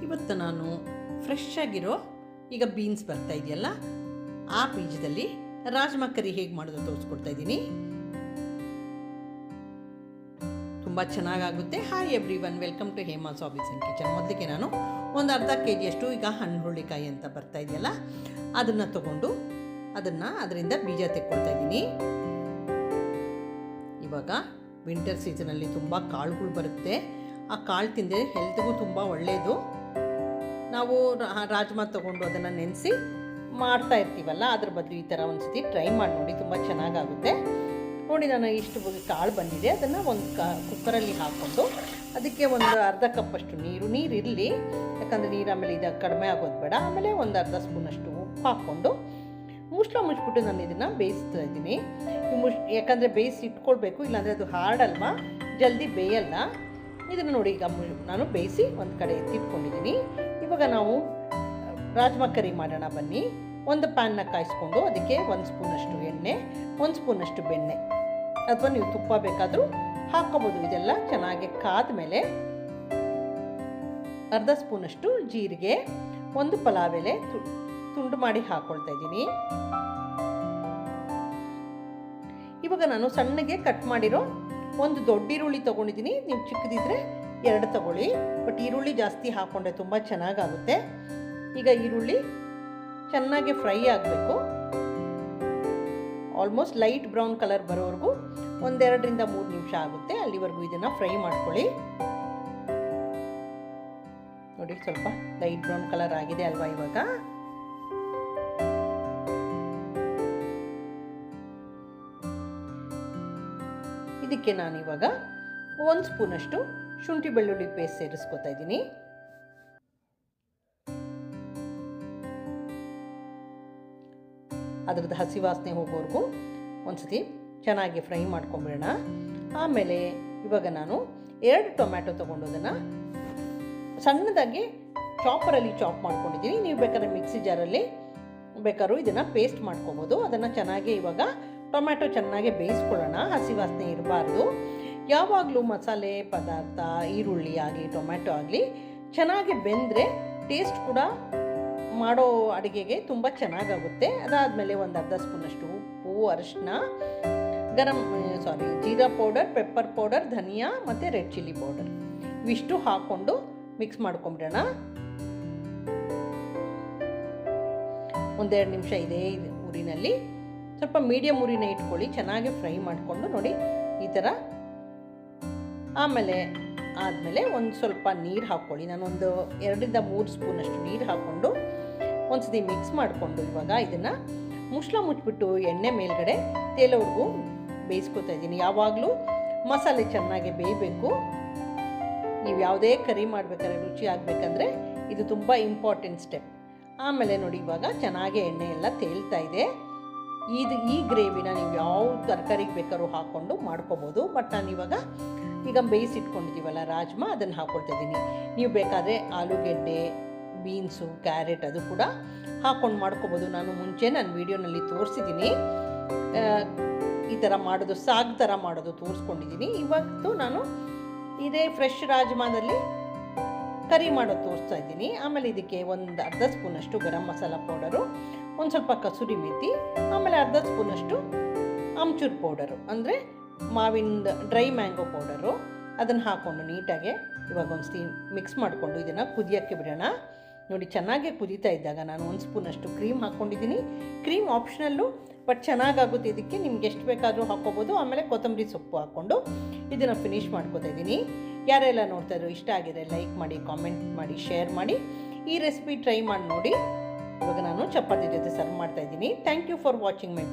ಇವತ್ತು ನಾನು ಫ್ರೆಶ್ ಆಗಿರೋ ಈಗ ಬೀನ್ಸ್ ಬರ್ತಾ ಇದೆಯಲ್ಲ ಆ ಬೀಜದಲ್ಲಿ ರಾಜ್ಮಾ ಕರಿ ಹೇಗೆ ಮಾಡೋದು ತೋರಿಸ್ಕೊಡ್ತಾ ಇದ್ದೀನಿ. ತುಂಬ ಚೆನ್ನಾಗಾಗುತ್ತೆ. Hi everyone, welcome to Hema's hobbies and kitchen. ಮೊದಲಿಗೆ ನಾನು ಒಂದು ಅರ್ಧ kg ಅಷ್ಟು ಈಗ ಹಣ್ಣು ಹುರುಳಿಕಾಯಿ ಅಂತ ಬರ್ತಾ ಇದೆಯಲ್ಲ ಅದನ್ನು ತಗೊಂಡು ಅದರಿಂದ ಬೀಜ ತೆಕ್ಕೊಳ್ತಾ ಇದ್ದೀನಿ. ಇವಾಗ ವಿಂಟರ್ ಸೀಸನಲ್ಲಿ ತುಂಬ ಕಾಳುಗಳು ಬರುತ್ತೆ. ಆ ಕಾಳು ತಿಂದರೆ ಹೆಲ್ತ್ಗೂ ತುಂಬ ಒಳ್ಳೆಯದು. ನಾವು ರಾಜ್ಮಾ ತೊಗೊಂಡು ಅದನ್ನು ನೆನೆಸಿ ಮಾಡ್ತಾ ಇರ್ತೀವಲ್ಲ, ಅದ್ರ ಬದಲು ಈ ಥರ ಒಂದು ಸತಿ ಟ್ರೈ ಮಾಡಿ ನೋಡಿ, ತುಂಬ ಚೆನ್ನಾಗಾಗುತ್ತೆ. ನೋಡಿ, ನಾನು ಇಷ್ಟು ಕಾಳು ಬಂದಿದೆ, ಅದನ್ನು ಒಂದು ಕುಕ್ಕರಲ್ಲಿ ಹಾಕ್ಕೊಂಡು ಅದಕ್ಕೆ ಒಂದು ಅರ್ಧ ಕಪ್ಪಷ್ಟು ನೀರಿರಲಿ, ಯಾಕಂದರೆ ನೀರು ಆಮೇಲೆ ಇದು ಕಡಿಮೆ ಆಗೋದು ಬೇಡ. ಆಮೇಲೆ ಒಂದು ಅರ್ಧ ಸ್ಪೂನಷ್ಟು ಉಪ್ಪು ಹಾಕ್ಕೊಂಡು ಮುಚ್ಚಿಬಿಟ್ಟು ನಾನು ಇದನ್ನು ಬೇಯಿಸ್ತಾ ಇದ್ದೀನಿ. ಯಾಕಂದರೆ ಬೇಯಿಸಿ ಇಟ್ಕೊಳ್ಬೇಕು, ಇಲ್ಲಾಂದರೆ ಅದು ಹಾರ್ಡಲ್ವಾ, ಜಲ್ದಿ ಬೇಯಲ್ಲ. ಇದನ್ನು ನೋಡಿ, ಈಗ ನಾನು ಬೇಯಿಸಿ ಒಂದು ಕಡೆ ಎತ್ತಿಟ್ಕೊಂಡಿದ್ದೀನಿ. ಇವಾಗ ನಾವು ರಾಜ್ಮಾ ಕರಿ ಮಾಡೋಣ ಬನ್ನಿ. ಒಂದು ಪ್ಯಾನ್ನ ಕಾಯಿಸ್ಕೊಂಡು ಅದಕ್ಕೆ 1 ಸ್ಪೂನಷ್ಟು ಎಣ್ಣೆ, 1 ಸ್ಪೂನಷ್ಟು ಬೆಣ್ಣೆ ಅಥವಾ ನೀವು ತುಪ್ಪ ಬೇಕಾದರೂ ಹಾಕ್ಕೋಬೋದು. ಇದೆಲ್ಲ ಚೆನ್ನಾಗಿ ಕಾದ ಮೇಲೆ ಅರ್ಧ ಸ್ಪೂನಷ್ಟು ಜೀರಿಗೆ, 1 ಪಲಾವ್ ಎಲೆ ತುಂಡು ಮಾಡಿ ಹಾಕ್ಕೊಳ್ತಾ ಇದ್ದೀನಿ. ಇವಾಗ ನಾನು ಸಣ್ಣಗೆ ಕಟ್ ಮಾಡಿರೋ ಒಂದು ದೊಡ್ಡ ಈರುಳ್ಳಿ ತೊಗೊಂಡಿದ್ದೀನಿ. ನೀವು ಚಿಕ್ಕದಿದ್ರೆ 2 ತಗೊಳ್ಳಿ, ಬಟ್ ಈರುಳ್ಳಿ ಜಾಸ್ತಿ ಹಾಕ್ಕೊಂಡ್ರೆ ತುಂಬ ಚೆನ್ನಾಗಾಗುತ್ತೆ. ಈಗ ಈರುಳ್ಳಿ ಚೆನ್ನಾಗಿ ಫ್ರೈ ಆಗಬೇಕು. ಆಲ್ಮೋಸ್ಟ್ ಲೈಟ್ ಬ್ರೌನ್ ಕಲರ್ ಬರೋವರೆಗೂ 1-2 ರಿಂದ 3 ನಿಮಿಷ ಆಗುತ್ತೆ. ಅಲ್ಲಿವರೆಗೂ ಇದನ್ನು ಫ್ರೈ ಮಾಡ್ಕೊಳ್ಳಿ. ನೋಡಿ, ಸ್ವಲ್ಪ ಲೈಟ್ ಬ್ರೌನ್ ಕಲರ್ ಆಗಿದೆ ಅಲ್ವಾ. ಇವಾಗ ಇದಕ್ಕೆ ನಾನಿವಾಗ 1 ಸ್ಪೂನಷ್ಟು ಶುಂಠಿ ಬೆಳ್ಳುಳ್ಳಿ ಪೇಸ್ಟ್ ಸೇರಿಸ್ಕೊತಾ ಇದ್ದೀನಿ. ಅದರದ್ದು ಹಸಿ ವಾಸನೆ ಹೋಗೋವರೆಗೂ ಒಂದ್ಸತಿ ಚೆನ್ನಾಗಿ ಫ್ರೈ ಮಾಡ್ಕೊಂಬಿಡೋಣ. ಆಮೇಲೆ ಇವಾಗ ನಾನು 2 ಟೊಮ್ಯಾಟೊ ತೊಗೊಂಡು ಅದನ್ನು ಸಣ್ಣದಾಗಿ ಚಾಪರಲ್ಲಿ ಚಾಪ್ ಮಾಡ್ಕೊಂಡಿದ್ದೀನಿ. ನೀವು ಬೇಕಾದ್ರೆ ಮಿಕ್ಸಿ ಜಾರಲ್ಲಿ ಬೇಕಾದ್ರೂ ಇದನ್ನು ಪೇಸ್ಟ್ ಮಾಡ್ಕೊಬೋದು. ಅದನ್ನು ಚೆನ್ನಾಗಿ ಇವಾಗ ಟೊಮ್ಯಾಟೊ ಚೆನ್ನಾಗಿ ಬೇಯಿಸ್ಕೊಳ್ಳೋಣ, ಹಸಿ ವಾಸನೆ ಇರಬಾರ್ದು. ಯಾವಾಗಲೂ ಮಸಾಲೆ ಪದಾರ್ಥ, ಈರುಳ್ಳಿ ಆಗಲಿ ಟೊಮ್ಯಾಟೊ ಆಗಲಿ ಚೆನ್ನಾಗಿ ಬೆಂದರೆ ಟೇಸ್ಟ್ ಕೂಡ ಮಾಡೋ ಅಡುಗೆಗೆ ತುಂಬ ಚೆನ್ನಾಗಾಗುತ್ತೆ. ಅದಾದಮೇಲೆ ಒಂದು ಅರ್ಧ ಸ್ಪೂನಷ್ಟು ಉಪ್ಪು, ಅರಿಶಿನ, ಜೀರಾ ಪೌಡರ್, ಪೆಪ್ಪರ್ ಪೌಡರ್, ಧನಿಯಾ ಮತ್ತು ರೆಡ್ ಚಿಲ್ಲಿ ಪೌಡರ್ ಇವಿಷ್ಟು ಹಾಕ್ಕೊಂಡು ಮಿಕ್ಸ್ ಮಾಡ್ಕೊಂಬಿಡೋಣ. 1-2 ನಿಮಿಷ ಇದೇ ಊರಿನಲ್ಲಿ ಸ್ವಲ್ಪ ಮೀಡಿಯಮ್ ಊರಿನ ಇಟ್ಕೊಳ್ಳಿ, ಚೆನ್ನಾಗಿ ಫ್ರೈ ಮಾಡಿಕೊಂಡು ನೋಡಿ ಈ ಥರ. ಆಮೇಲೆ ಒಂದು ಸ್ವಲ್ಪ ನೀರು ಹಾಕ್ಕೊಳ್ಳಿ. ನಾನೊಂದು 2 ರಿಂದ 3 ಸ್ಪೂನಷ್ಟು ನೀರು ಹಾಕ್ಕೊಂಡು ಒಂದ್ಸತಿ ಮಿಕ್ಸ್ ಮಾಡಿಕೊಂಡು ಇವಾಗ ಇದನ್ನು ಮುಚ್ಚಿಬಿಟ್ಟು ಎಣ್ಣೆ ಮೇಲ್ಗಡೆ ತೇಲೋವರೆಗೂ ಬೇಯಿಸ್ಕೊತಾ ಇದ್ದೀನಿ. ಯಾವಾಗಲೂ ಮಸಾಲೆ ಚೆನ್ನಾಗಿ ಬೇಯಬೇಕು. ನೀವು ಯಾವುದೇ ಕರಿ ಮಾಡಬೇಕಾದ್ರೆ, ರುಚಿ ಆಗಬೇಕಂದ್ರೆ ಇದು ತುಂಬ ಇಂಪಾರ್ಟೆಂಟ್ ಸ್ಟೆಪ್. ಆಮೇಲೆ ನೋಡಿ, ಇವಾಗ ಚೆನ್ನಾಗಿ ಎಣ್ಣೆ ಎಲ್ಲ ತೇಲ್ತಾ ಇದೆ. ಈ ಗ್ರೇವಿನ ನೀವು ಯಾವ ತರಕಾರಿಗೆ ಬೇಕಾದ್ರೂ ಹಾಕ್ಕೊಂಡು ಮಾಡ್ಕೋಬೋದು. ಬಟ್ ನಾನು ಈಗ ಬೇಯಿಸಿಟ್ಕೊಂಡಿದ್ದೀವಲ್ಲ ರಾಜ್ಮಾ, ಅದನ್ನು ಹಾಕ್ಕೊಳ್ತಾ ಇದ್ದೀನಿ. ನೀವು ಬೇಕಾದರೆ ಆಲೂಗೆಡ್ಡೆ, ಬೀನ್ಸು, ಕ್ಯಾರೆಟ್ ಅದು ಕೂಡ ಹಾಕ್ಕೊಂಡು ಮಾಡ್ಕೋಬೋದು. ನಾನು ಮುಂಚೆ ನನ್ನ ವೀಡಿಯೋನಲ್ಲಿ ತೋರಿಸಿದ್ದೀನಿ, ಈ ಥರ ಮಾಡೋದು, ಸಾಗು ಥರ ಮಾಡೋದು ತೋರಿಸ್ಕೊಂಡಿದ್ದೀನಿ. ಇವತ್ತು ನಾನು ಇದೇ ಫ್ರೆಶ್ ರಾಜ್ಮಾದಲ್ಲಿ ಕರಿ ಮಾಡೋದು ತೋರಿಸ್ತಾ ಇದ್ದೀನಿ. ಆಮೇಲೆ ಇದಕ್ಕೆ ಒಂದು ಅರ್ಧ ಸ್ಪೂನಷ್ಟು ಗರಂ ಮಸಾಲ ಪೌಡರು, ಒಂದು ಸ್ವಲ್ಪ ಕಸೂರಿ ಮೇಥಿ, ಆಮೇಲೆ ಅರ್ಧ ಸ್ಪೂನಷ್ಟು ಆಮ್ಚೂರ್ ಪೌಡರು ಅಂದರೆ ಮಾವಿನ ಡ್ರೈ ಮ್ಯಾಂಗೋ ಪೌಡರು, ಅದನ್ನು ಹಾಕ್ಕೊಂಡು ನೀಟಾಗಿ ಇವಾಗ ಒಂದ್ಸತಿ ಮಿಕ್ಸ್ ಮಾಡಿಕೊಂಡು ಇದನ್ನು ಕುದಿಯೋಕ್ಕೆ ಬಿಡೋಣ. ನೋಡಿ, ಚೆನ್ನಾಗಿ ಕುದೀತಾ ಇದ್ದಾಗ ನಾನು 1 ಸ್ಪೂನಷ್ಟು ಕ್ರೀಮ್ ಹಾಕ್ಕೊಂಡಿದ್ದೀನಿ. ಕ್ರೀಮ್ ಆಪ್ಷನಲ್ಲು, ಬಟ್ ಚೆನ್ನಾಗಾಗುತ್ತೆ. ಇದಕ್ಕೆ ನಿಮ್ಗೆ ಎಷ್ಟು ಬೇಕಾದರೂ ಹಾಕ್ಕೋಬೋದು. ಆಮೇಲೆ ಕೊತ್ತಂಬರಿ ಸೊಪ್ಪು ಹಾಕ್ಕೊಂಡು ಇದನ್ನು ಫಿನಿಷ್ ಮಾಡ್ಕೊತಾ ಇದ್ದೀನಿ. ಯಾರೆಲ್ಲ ನೋಡ್ತಾ ಇದ್ರು, ಇಷ್ಟ ಆಗಿದೆ ಲೈಕ್ ಮಾಡಿ, ಕಾಮೆಂಟ್ ಮಾಡಿ, ಶೇರ್ ಮಾಡಿ. ಈ ರೆಸಿಪಿ ಟ್ರೈ ಮಾಡಿ ನೋಡಿ. ಇವಾಗ ನಾನು ಚಪಾತಿ ಜೊತೆ ಸರ್ವ್ ಮಾಡ್ತಾ ಇದ್ದೀನಿ. Thank you for watching my